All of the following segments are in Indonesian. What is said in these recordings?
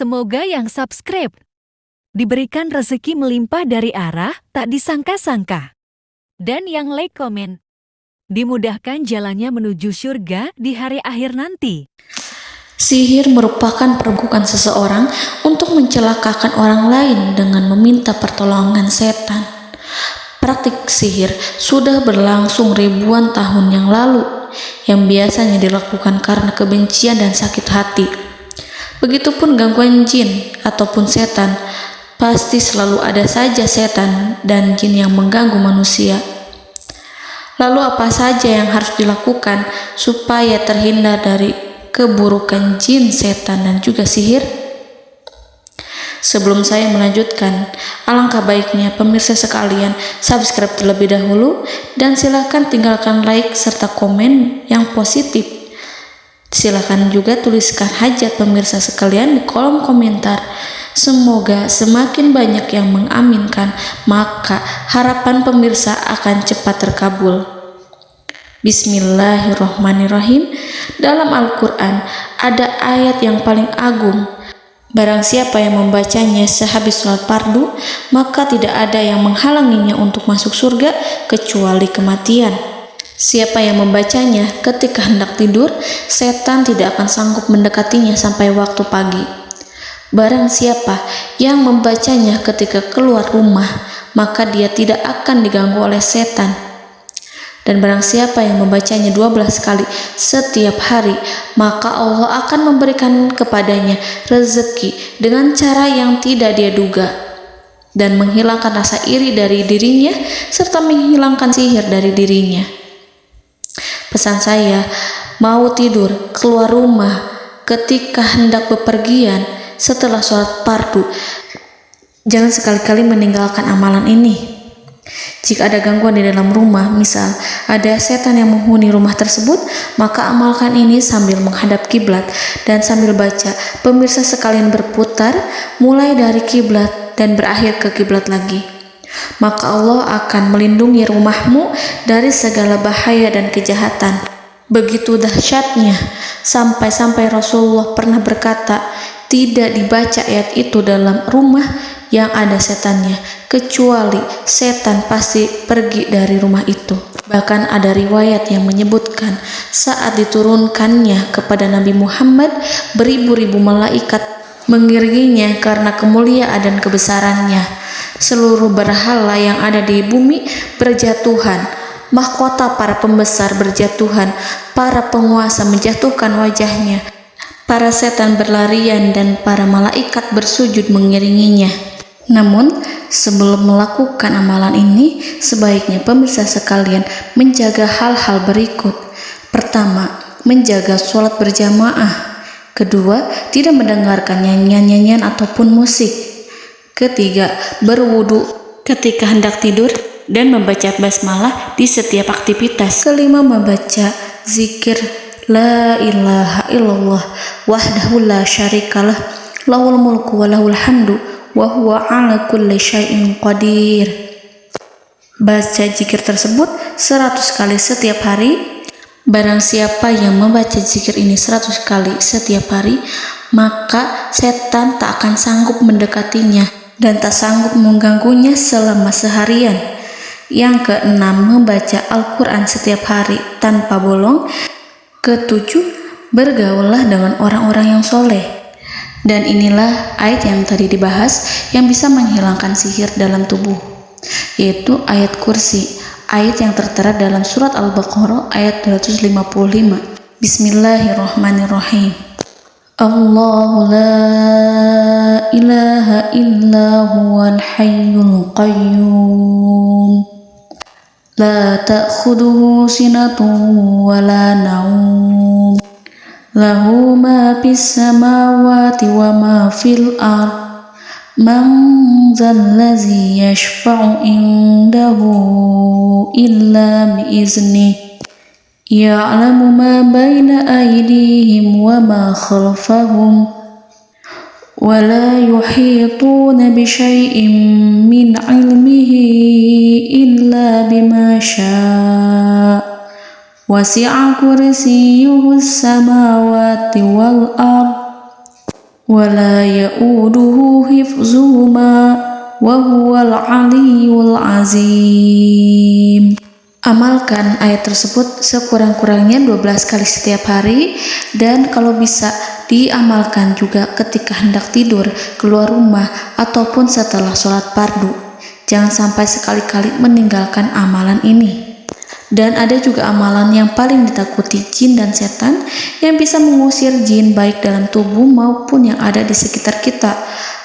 Semoga yang subscribe diberikan rezeki melimpah dari arah tak disangka-sangka. Dan yang like komen, dimudahkan jalannya menuju surga di hari akhir nanti. Sihir merupakan perbuatan seseorang untuk mencelakakan orang lain dengan meminta pertolongan setan. Praktik sihir sudah berlangsung ribuan tahun yang lalu, yang biasanya dilakukan karena kebencian dan sakit hati. Begitupun gangguan jin ataupun setan, pasti selalu ada saja setan dan jin yang mengganggu manusia. Lalu apa saja yang harus dilakukan supaya terhindar dari keburukan jin, setan, dan juga sihir? Sebelum saya melanjutkan, alangkah baiknya pemirsa sekalian subscribe terlebih dahulu dan silakan tinggalkan like serta komen yang positif. Silakan juga tuliskan hajat pemirsa sekalian di kolom komentar. Semoga semakin banyak yang mengaminkan, maka harapan pemirsa akan cepat terkabul. Bismillahirrahmanirrahim. Dalam Al-Quran ada ayat yang paling agung. Barang siapa yang membacanya sehabis sholat fardu, maka tidak ada yang menghalanginya untuk masuk surga kecuali kematian. Siapa yang membacanya ketika hendak tidur, setan tidak akan sanggup mendekatinya sampai waktu pagi. Barang siapa yang membacanya ketika keluar rumah, maka dia tidak akan diganggu oleh setan. Dan barang siapa yang membacanya 12 kali setiap hari, maka Allah akan memberikan kepadanya rezeki dengan cara yang tidak dia duga, dan menghilangkan rasa iri dari dirinya, serta menghilangkan sihir dari dirinya. Pesan saya, mau tidur, keluar rumah, ketika hendak bepergian, setelah sholat fardu, jangan sekali-kali meninggalkan amalan ini. Jika ada gangguan di dalam rumah, misal ada setan yang menghuni rumah tersebut, maka amalkan ini sambil menghadap kiblat dan sambil baca. Pemirsa sekalian berputar mulai dari kiblat dan berakhir ke kiblat lagi. Maka Allah akan melindungi rumahmu dari segala bahaya dan kejahatan. Begitu dahsyatnya, sampai-sampai Rasulullah pernah berkata, tidak dibaca ayat itu dalam rumah yang ada setannya, kecuali setan pasti pergi dari rumah itu. Bahkan ada riwayat yang menyebutkan saat diturunkannya kepada Nabi Muhammad, beribu-ribu malaikat mengiringinya karena kemuliaan dan kebesarannya. Seluruh berhala yang ada di bumi berjatuhan, mahkota para pembesar berjatuhan, para penguasa menjatuhkan wajahnya, para setan berlarian dan para malaikat bersujud mengiringinya. Namun, sebelum melakukan amalan ini, sebaiknya pemirsa sekalian menjaga hal-hal berikut. Pertama, menjaga sholat berjamaah. Kedua, tidak mendengarkan nyanyian-nyanyian ataupun musik. Ketiga, berwudu ketika hendak tidur dan membaca basmalah di setiap aktivitas. Kelima, membaca zikir la ilaha illallah wahdahu la syarikalah lahul mulku wa lahul hamdu wa huwa ala kulli syai'in qadir. Baca zikir tersebut 100 kali setiap hari. Barang siapa yang membaca zikir ini 100 kali setiap hari, maka setan tak akan sanggup mendekatinya dan tak sanggup mengganggunya selama seharian. Yang keenam, membaca Al-Quran setiap hari tanpa bolong. Ketujuh, bergaullah dengan orang-orang yang soleh. Dan inilah ayat yang tadi dibahas yang bisa menghilangkan sihir dalam tubuh, yaitu ayat kursi, ayat yang tertera dalam surat Al-Baqarah ayat 255. Bismillahirrahmanirrahim. Allahu la ilaha illa huwal hayyul qayyum la ta'khuduhu sinatun wa la naum lahu ma fis samawati wa ma fil ard man zallazi yashfa'u indahu illa biiznihi ya'lamu ma baina aydihim wa ma khalfahum wa la yuhituna bi syai'in min 'ilmihi illa bima syaa' wasi'a kursiyyuhu as-samawati wal ard ولا يؤوده حفظهما وهو العلي العظيم. Amalkan ayat tersebut sekurang-kurangnya 12 kali setiap hari, dan kalau bisa diamalkan juga ketika hendak tidur, keluar rumah, ataupun setelah sholat fardu. Jangan sampai sekali-kali meninggalkan amalan ini. Dan ada juga amalan yang paling ditakuti jin dan setan, yang bisa mengusir jin baik dalam tubuh maupun yang ada di sekitar kita.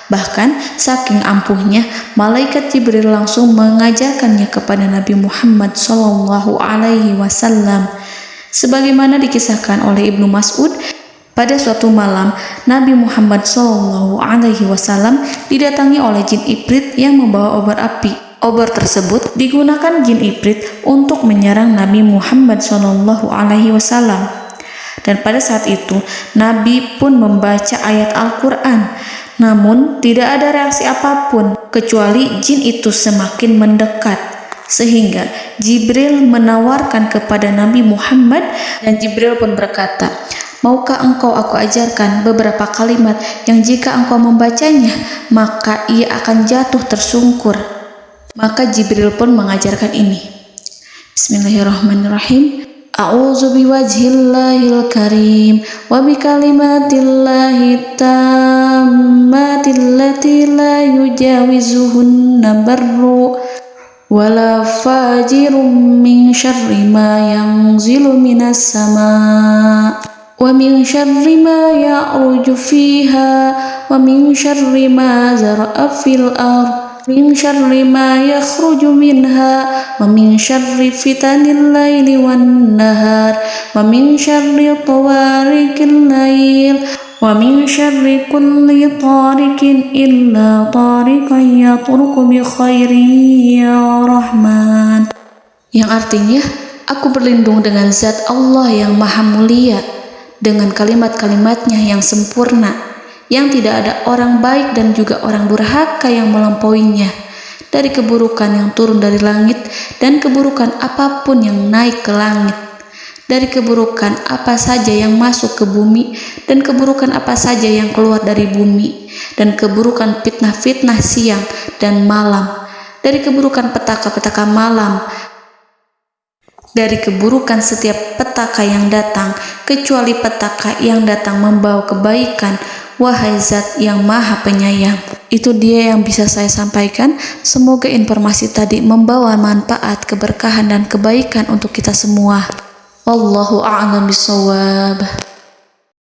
Bahkan saking ampuhnya, malaikat Jibril langsung mengajarkannya kepada Nabi Muhammad SAW. Sebagaimana dikisahkan oleh Ibnu Mas'ud, pada suatu malam Nabi Muhammad SAW didatangi oleh jin Ifrit yang membawa obor api. Obor tersebut digunakan jin Ifrit untuk menyerang Nabi Muhammad SAW. Dan pada saat itu Nabi pun membaca ayat Al-Quran. Namun tidak ada reaksi apapun, kecuali jin itu semakin mendekat. Sehingga Jibril menawarkan kepada Nabi Muhammad, dan Jibril pun berkata, "Maukah engkau aku ajarkan beberapa kalimat yang jika engkau membacanya, maka ia akan jatuh tersungkur?" Maka Jibril pun mengajarkan ini. Bismillahirrahmanirrahim. A'udzu biwajhillahil karim wa bikalimatillahi tammatil lati la yujawizuhunna barru wala fajirum min syarri ma yanzilu minas sama wa min syarri ma ya'ruju fiha wa min syarri ma zara'a fil ardh min syarri ma yakhruju minha wa min syarri fitanil laili wan nahar wa min syarri tawarikil lail wa min syarri kulli tarikin illa tarikan yatruku bi khairin ya Rahman. Yang artinya, aku berlindung dengan zat Allah yang maha mulia, dengan kalimat-kalimatnya yang sempurna, yang tidak ada orang baik dan juga orang durhaka yang melampauinya, dari keburukan yang turun dari langit dan keburukan apapun yang naik ke langit, dari keburukan apa saja yang masuk ke bumi dan keburukan apa saja yang keluar dari bumi, dan keburukan fitnah-fitnah siang dan malam, dari keburukan petaka-petaka malam, dari keburukan setiap petaka yang datang, kecuali petaka yang datang membawa kebaikan. Wahai Zat yang Maha Penyayang. Itu dia yang bisa saya sampaikan. Semoga informasi tadi membawa manfaat, keberkahan dan kebaikan untuk kita semua. Wallahu a'lam bishawab.